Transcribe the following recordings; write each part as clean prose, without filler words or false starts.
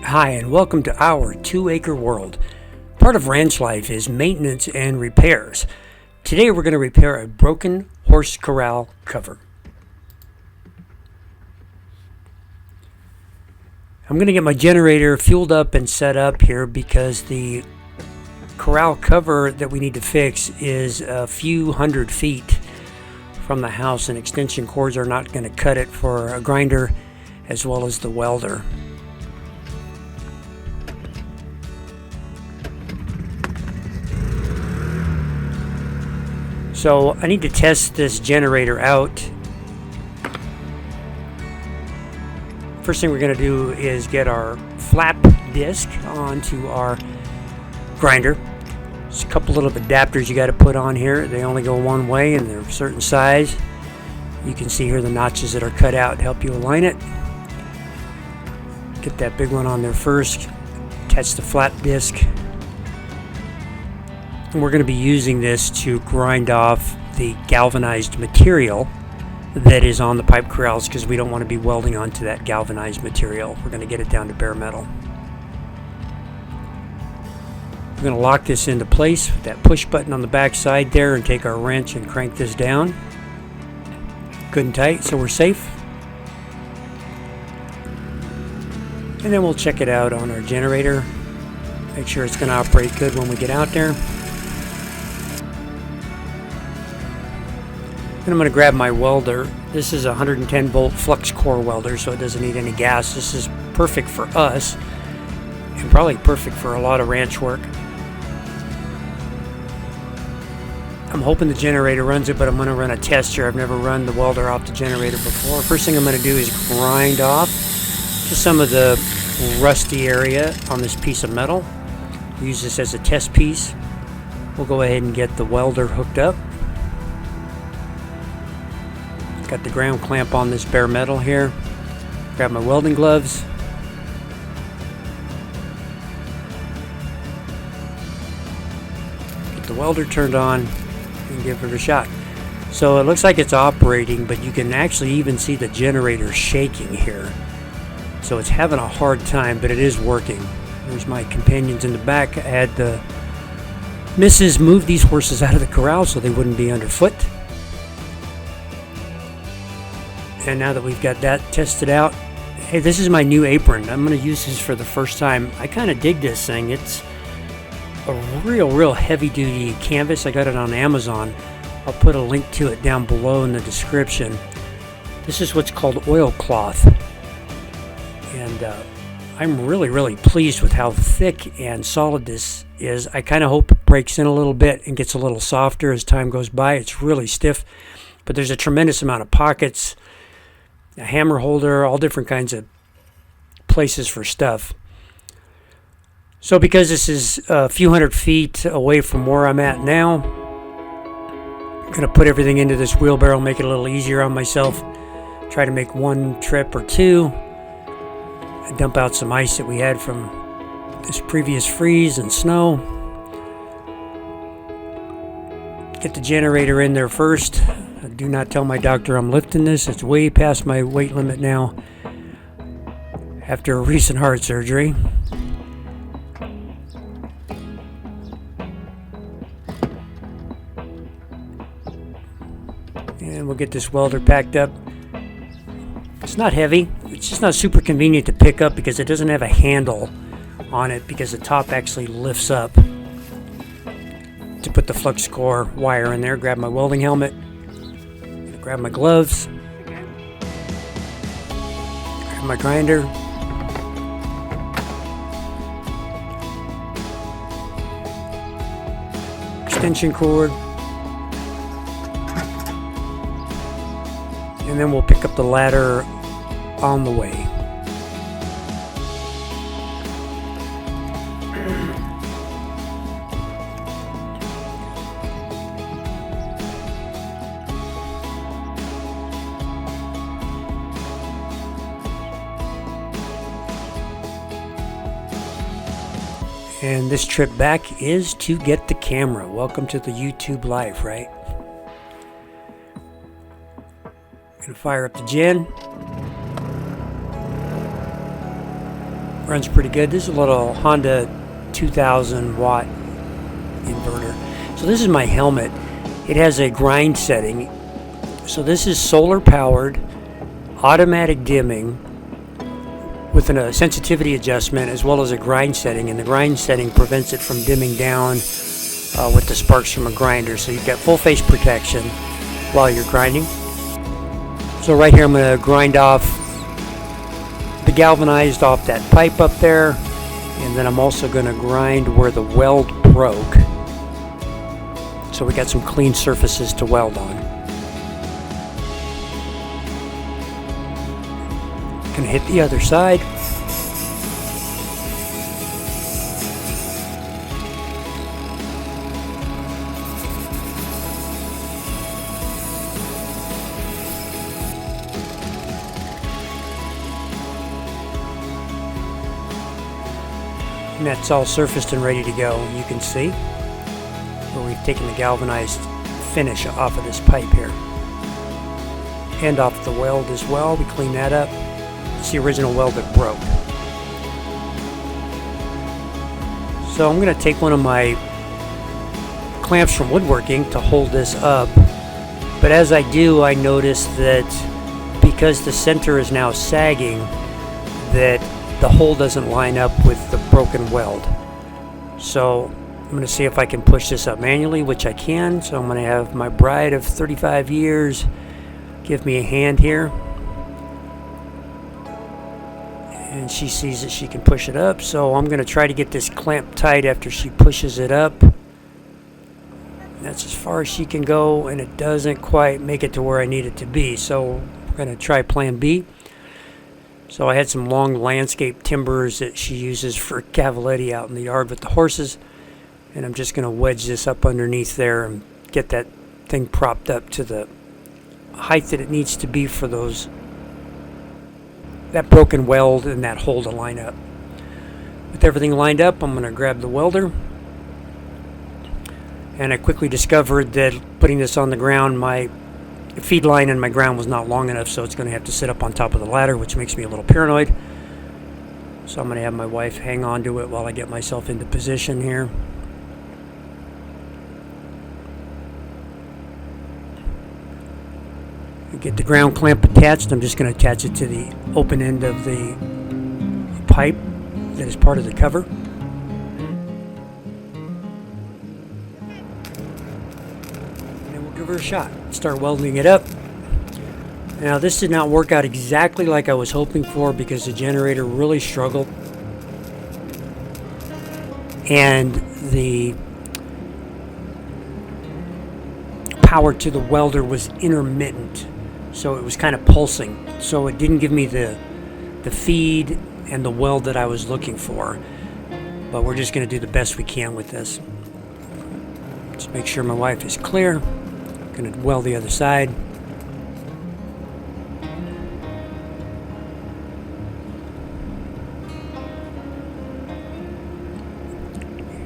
Hi, and welcome to our 2-Acre World. Part of ranch life is maintenance and repairs. Today we're going to repair a broken horse corral cover. I'm going to get my generator fueled up and set up here because the corral cover that we need to fix is a few hundred feet from the house, and extension cords are not going to cut it for a grinder as well as the welder. So I need to test this generator out. First thing we're going to do is get our flap disc onto our grinder. There's a couple little adapters you got to put on here. They only go one way and they're a certain size. You can see here the notches that are cut out to help you align it. Get that big one on there first. Attach the flap disc. And we're going to be using this to grind off the galvanized material that is on the pipe corrals because we don't want to be welding onto that galvanized material. We're going to get it down to bare metal. We're going to lock this into place with that push button on the back side there and take our wrench and crank this down. Good and tight, so we're safe. And then we'll check it out on our generator. Make sure it's going to operate good when we get out there. Then I'm going to grab my welder. This is a 110 volt flux core welder, so it doesn't need any gas. This is perfect for us and probably perfect for a lot of ranch work. I'm hoping the generator runs it, but I'm going to run a test here. I've never run the welder off the generator before. First thing I'm going to do is grind off just some of the rusty area on this piece of metal. Use this as a test piece. We'll go ahead and get the welder hooked up. Got the ground clamp on this bare metal here. Grab my welding gloves. Get the welder turned on and give it a shot. So it looks like it's operating, but you can actually even see the generator shaking here. So it's having a hard time, but it is working. There's my companions in the back. I had the missus move these horses out of the corral so they wouldn't be underfoot. And now that we've got that tested out, hey, this is my new apron. I'm going to use this for the first time. I kind of dig this thing. It's a real heavy-duty canvas. I got it on Amazon. I'll put a link to it down below in the description. This is what's called oilcloth. And I'm really pleased with how thick and solid this is. I kind of hope it breaks in a little bit and gets a little softer as time goes by. It's really stiff, but there's a tremendous amount of pockets, a hammer holder, all different kinds of places for stuff. So because this is a few hundred feet away from where I'm at now, I'm going to put everything into this wheelbarrow, make it a little easier on myself. Try to make one trip or two. And dump out some ice that we had from this previous freeze and snow. Get the generator in there first. Do not tell my doctor I'm lifting this. It's way past my weight limit now after a recent heart surgery. And we'll get this welder packed up. It's not heavy. It's just not super convenient to pick up because it doesn't have a handle on it because the top actually lifts up. To put the flux core wire in there, grab my welding helmet. Grab my gloves, grab my grinder, extension cord, and then we'll pick up the ladder on the way. And this trip back is to get the camera. Welcome to the YouTube life, right? Gonna fire up the gen. Runs pretty good. This is a little Honda 2000 watt inverter. So this is my helmet. It has a grind setting. So this is solar powered, automatic dimming with a sensitivity adjustment as well as a grind setting, and the grind setting prevents it from dimming down with the sparks from a grinder. So you've got full face protection while you're grinding. So right here I'm going to grind off the galvanized off that pipe up there, and then I'm also going to grind where the weld broke, so we got some clean surfaces to weld on. Going to hit the other side. And that's all surfaced and ready to go. You can see where we've taken the galvanized finish off of this pipe here. And off the weld as well. We clean that up. It's the original weld that broke. So I'm going to take one of my clamps from woodworking to hold this up. But as I do, I notice that because the center is now sagging, that the hole doesn't line up with the broken weld. So I'm going to see if I can push this up manually, which I can. So I'm going to have my bride of 35 years give me a hand here. And she sees that she can push it up. So I'm going to try to get this clamp tight after she pushes it up. That's as far as she can go, and it doesn't quite make it to where I need it to be. So we're going to try plan B. So I had some long landscape timbers that she uses for cavaletti out in the yard with the horses, and I'm just going to wedge this up underneath there and get that thing propped up to the height that it needs to be for that broken weld and that hole to line up. With everything lined up, I'm going to grab the welder, and I quickly discovered that putting this on the ground, my feed line in my ground was not long enough, so it's going to have to sit up on top of the ladder, which makes me a little paranoid. So I'm going to have my wife hang on to it while I get myself into position here. Get the ground clamp attached. I'm just going to attach it to the open end of the pipe that is part of the cover. Give her a shot. Start welding it up. Now this did not work out exactly like I was hoping for because the generator really struggled, and the power to the welder was intermittent, so it was kind of pulsing, so it didn't give me the feed and the weld that I was looking for. But we're just going to do the best we can with this. Just make sure my wife is clear. Going to weld the other side.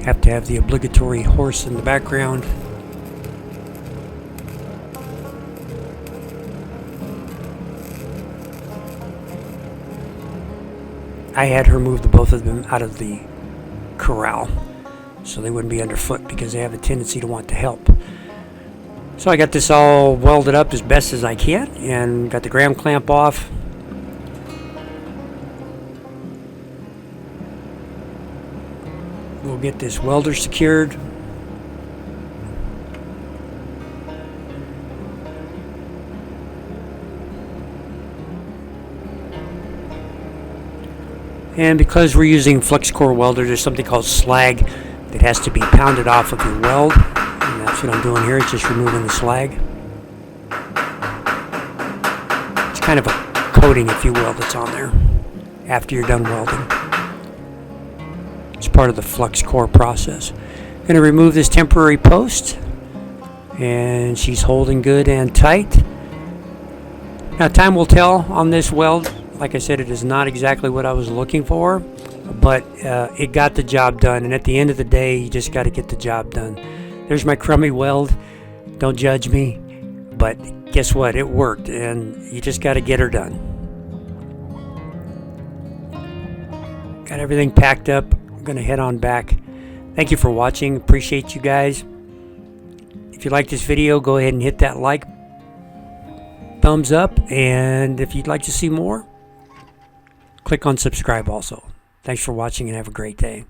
Have to have the obligatory horse in the background. I had her move the both of them out of the corral so they wouldn't be underfoot because they have a tendency to want to help. So I got this all welded up as best as I can and got the ground clamp off. We'll get this welder secured. And because we're using flux core welder, there's something called slag that has to be pounded off of your weld. And that's what I'm doing here, it's just removing the slag. It's kind of a coating, if you will, that's on there after you're done welding. It's part of the flux core process. I'm going to remove this temporary post, and she's holding good and tight. Now time will tell on this weld. Like I said, it is not exactly what I was looking for, but it got the job done, and at the end of the day, you just got to get the job done. There's my crummy weld. Don't judge me, but guess what? It worked, and you just got to get her done. Got everything packed up. I'm going to head on back. Thank you for watching. Appreciate you guys. If you like this video, go ahead and hit that like, thumbs up, and if you'd like to see more, click on subscribe also. Thanks for watching and have a great day.